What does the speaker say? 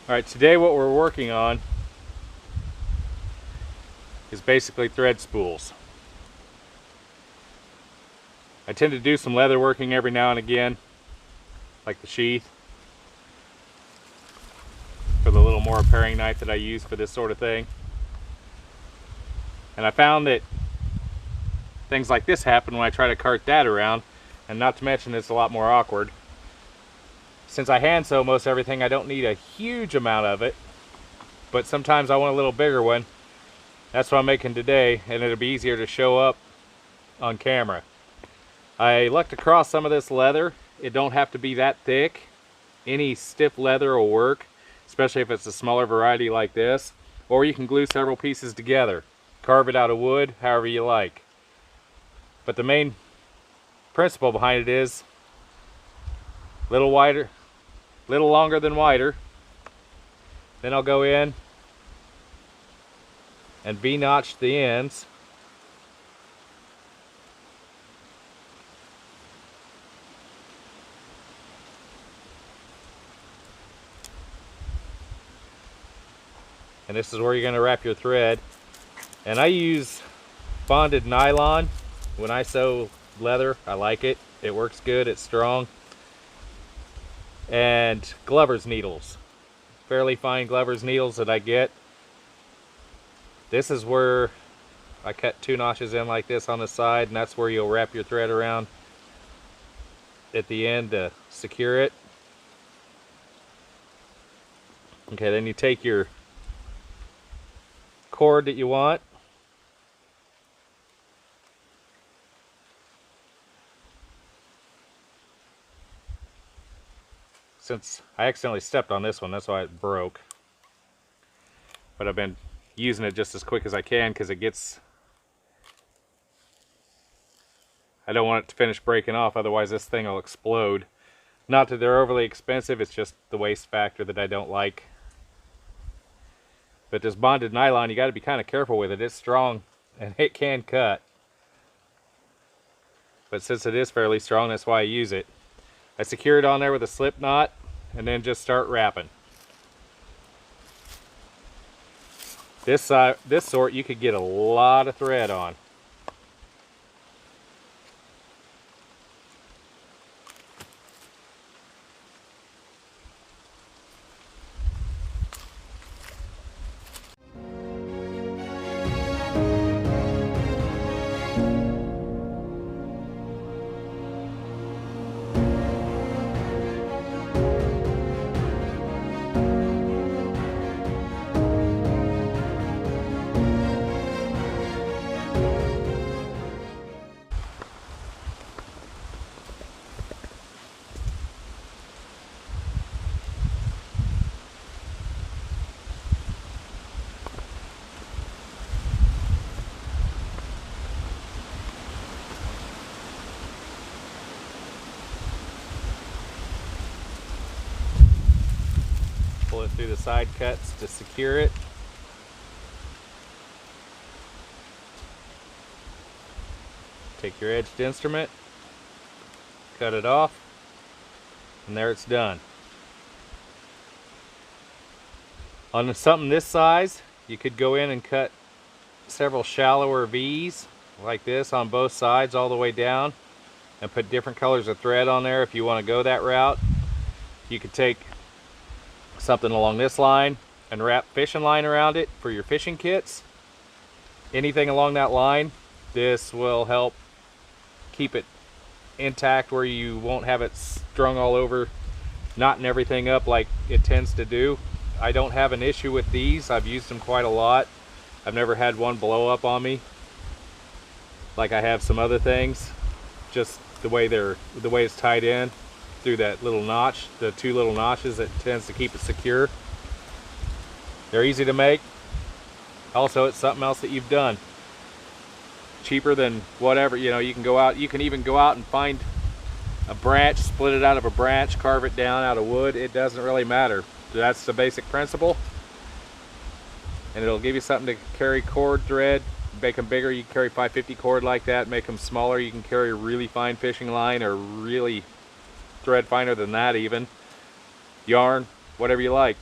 Alright, today what we're working on is basically thread spools. I tend to do some leather working every now and again, like the sheath, for the little more paring knife that I use for this sort of thing. And I found that things like this happen when I try to cart that around, and not to mention it's a lot more awkward. Since I hand sew most everything, I don't need a huge amount of it, but sometimes I want a little bigger one. That's what I'm making today, and it'll be easier to show up on camera. I lucked across some of this leather. It don't have to be that thick. Any stiff leather will work, especially if it's a smaller variety like this. Or you can glue several pieces together. Carve it out of wood, however you like. But the main principle behind it is a little wider, little longer than wider. Then I'll go in and V-notch the ends. And this is where you're going to wrap your thread. And I use bonded nylon when I sew leather. I like it. It works good. It's strong. And Glover's needles. Fairly fine Glover's needles that I get. This is where I cut 2 notches in like this on the side, and that's where you'll wrap your thread around at the end to secure it. Okay, then you take your cord that you want. Since I accidentally stepped on this one, that's why it broke. But I've been using it just as quick as I can because it gets... I don't want it to finish breaking off, otherwise this thing will explode. Not that they're overly expensive, it's just the waste factor that I don't like. But this bonded nylon, you got to be kind of careful with it. It's strong and it can cut. But since it is fairly strong, that's why I use it. I secure it on there with a slip knot and then just start wrapping. This sort you could get a lot of thread on. Pull it through the side cuts to secure it. Take your edged instrument, cut it off, and there it's done. On something this size, you could go in and cut several shallower V's like this on both sides all the way down and put different colors of thread on there if you want to go that route. You could take something along this line and wrap fishing line around it for your fishing kits. Anything along that line, this will help keep it intact where you won't have it strung all over, knotting everything up like it tends to do. I don't have an issue with these. I've used them quite a lot. I've never had one blow up on me like I have some other things. Just the way it's tied in through that little notch, the 2 little notches that tends to keep it secure. They're easy to make. Also, it's something else that you've done. Cheaper than whatever, you know, you can even go out and find a branch, split it out of a branch, carve it down out of wood. It doesn't really matter. That's the basic principle. And it'll give you something to carry cord thread. Make them bigger, you can carry 550 cord like that. Make them smaller, you can carry a really fine fishing line or really thread finer than that even. Yarn, whatever you like.